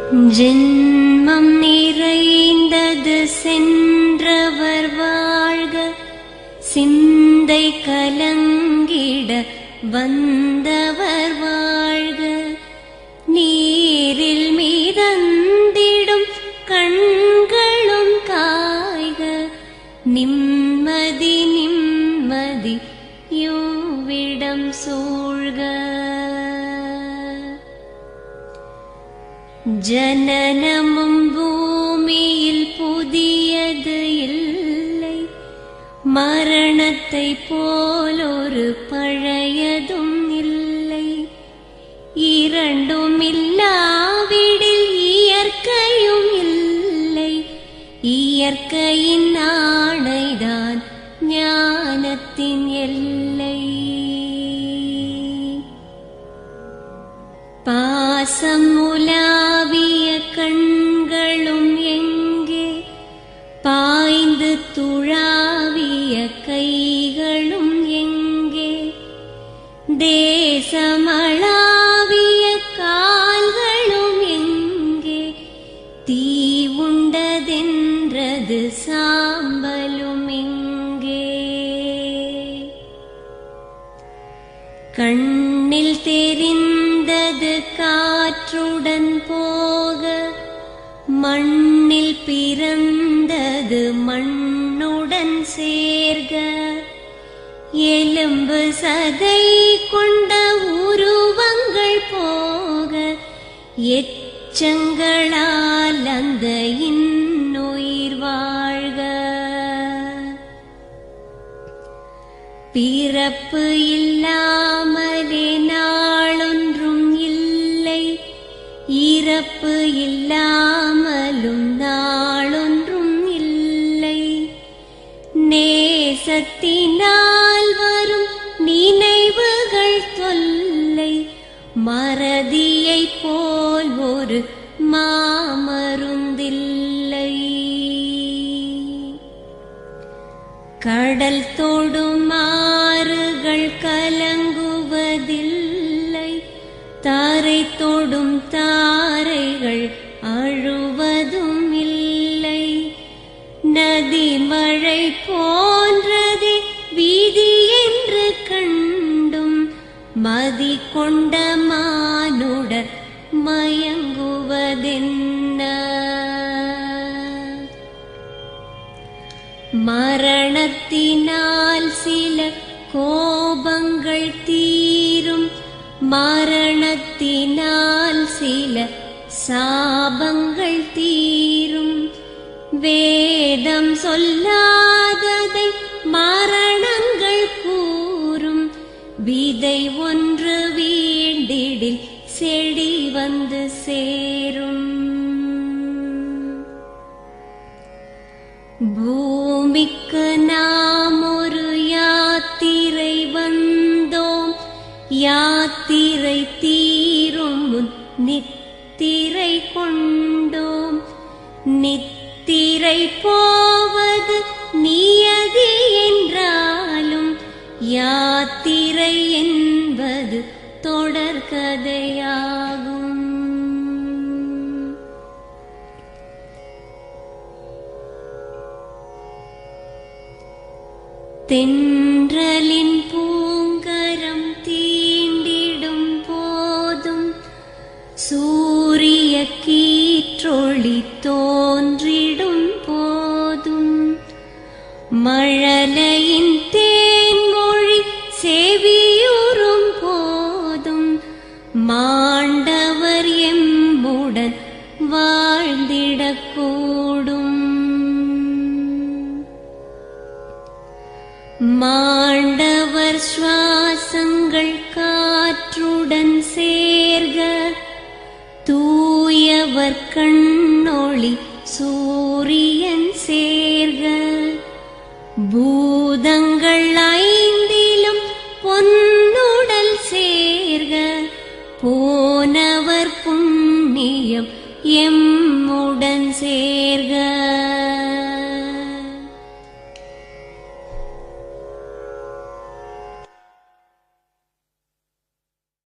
ஜென்மம் நிறைந்தது சென்றவர் வாழ்க, சிந்தை கலங்கிட வந்தவர் வாழ்க. நீரில் மிதந்திடும் கண்களும் காய்க, நிம்மதி நிம்மதி யோவிடம் சூழ்க. ஜனனமும் பூமியில் புதியது இல்லை, மரணத்தை போலொரு பழையதும் இல்லை. இரண்டும் இல்லாவிடில் இயற்கையும் இல்லை, இயற்கையின் ஆணைதான் ஞானத்தின் எல்லை. பாசம் உலாவிய கண்களும் எங்கே, பாய்ந்து துழாவிய கைகளும் எங்கே, தேசமளாவிய கால்களும் எங்கே, தீ உண்டதென்றது சாம்பலும் எங்கே. கண்ணில் தெரிந்தது காற்றுடன் போக, மண்ணில் பிறந்தது மண்ணுடன் சேர்க. எலும்பு சதை கொண்ட உருவங்கள் போக, எச்சங்களால் அந்த இன்னுயிர் வாழ்க. பிறப்பு இல்லாமலே நாளொன்றும் இல்லை, இறப்பு இல்லாமலும் நாளொன்றும் இல்லை. நேசத்தினால் வரும் நினைவுகள் தொல்லை, மறதியை போல் ஒரு மாமருந்தில்லை. கடல் தொடும் ஆறுகள் கலங்குவதில்லை, தாரை தொடும் தாரைகள் அழுவதும் இல்லை. நதி மழை போன்றதே வீதி என்று கண்டும், மதி கொண்ட மானுடர் மயங்குவதென்ன. மரணத்தினால் சில கோபங்கள் தீரும், மரணத்தினால் சில சாபங்கள் தீரும். வேதம் சொல்லாததை மரணங்கள் கூறும், விதை ஒன்று வீண்டிடில் செடி வந்து சேரும். பூமிக்கு நாம் ஒரு யாத்திரை வந்தோம், யாத்திரை தீரும் முன் நித்திரை கொண்டோம். நித்திரை போவது நியதி என்றாலும், யாத்திரை என்பது தொடர்கதையாகும். தென்றலின் பூங்கரம் தீண்டிடும் போதும், சூரிய கீற்றொளி தோன்றிடும் போதும், மழலையின் தேன்மொழி செவியுறும் போதும், மாண்டவர் எம்முடன் வாழ்ந்திடக்கூடும். மாண்டவர் ஸ்வா